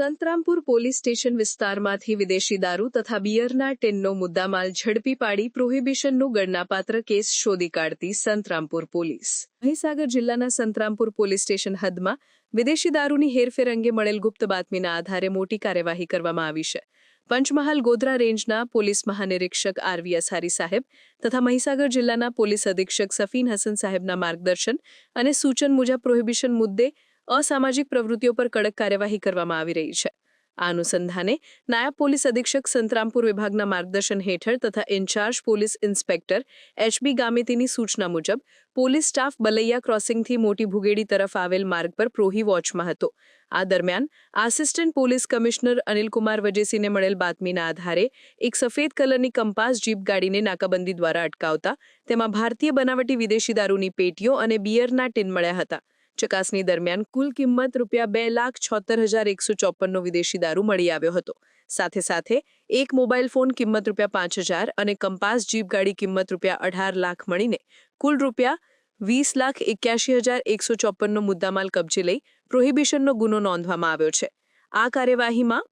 Santrampur police station વિસ્તારમાંથી વિદેશી દારૂ તથા બિયરના ટીનનો મુદ્દામાલ ઝડપી પાડી પ્રોહિબિશનનો ગણનાપાત્ર કેસ શોધી કાઢતી સંતરામપુર પોલીસ. મહીસાગર જિલ્લાના સંતરામપુર પોલીસ સ્ટેશન હદમાં વિદેશી દારૂની હેરફેર અંગે મળેલ ગુપ્ત બાતમીના આધારે મોટી કાર્યવાહી કરવામાં આવી છે. પંચમહાલ ગોધરા રેન્જના પોલીસ મહાનિરીક્ષક આરવી અસારી સાહેબ તથા મહીસાગર જિલ્લાના પોલીસ અધિક્ષક સફીન હસન સાહેબના માર્ગદર્શન અને સૂચન મુજબ પ્રોહિબિશન મુદ્દે અસામાજિક પ્રવૃત્તિઓ પર કડક કાર્યવાહી કરવામાં આવી રહી છે. આ અનુસંધાને નાયબ પોલીસ અધિક્ષક સંતરામપુર વિભાગના માર્ગદર્શન હેઠળ તથા ઇન્ચાર્જ પોલીસ ઇન્સ્પેક્ટર એચબી ગામિતીની સૂચના મુજબ પોલીસ સ્ટાફ બલૈયા ક્રોસિંગથી મોટી ભુગેડી તરફ આવેલ માર્ગ પર પ્રોહી વોચમાં હતો. આ દરમિયાન આસિસ્ટન્ટ પોલીસ કમિશનર અનિલકુમાર વજેસીને મળેલ બાતમીના આધારે એક સફેદ કલરની કંપાસ જીપ ગાડીને નાકાબંધી દ્વારા અટકાવતા તેમાં ભારતીય બનાવટી વિદેશી દારૂની પેટીઓ અને બિયરના ટીન મળ્યા હતા. ચકાસણી દરમિયાન કુલ કિંમત ₹2,76,154નો વિદેશી દારૂ મળી આવ્યો હતો. સાથે સાથે એક મોબાઈલ ફોન કિંમત ₹5,000 અને કંપાસ જીપ ગાડી કિંમત ₹18 લાખ મળીને કુલ ₹20,81,154નો મુદ્દામાલ કબજે લઈ પ્રોહિબિશનનો ગુનો નોંધવામાં આવ્યો છે. આ કાર્યવાહીમાં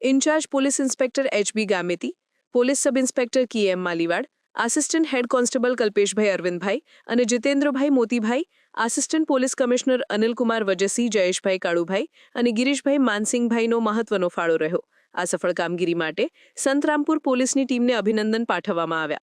in charge police inspector HB Gamiti, police sub inspector KM Maliwad, assistant head constable Kalpeshbhai Arvindbhai અને Jitendrabhai Motibhai, assistant police commissioner Anilkumar Vajsi, Jayeshbhai Kalubhai અને ગિરીશભાઈ માનસિંહભાઈનો મહત્વનો ફાળો રહ્યો. આ સફળ કામગીરી માટે સંતરામપુર પોલીસની ટીમને અભિનંદન પાઠવવામાં આવ્યા.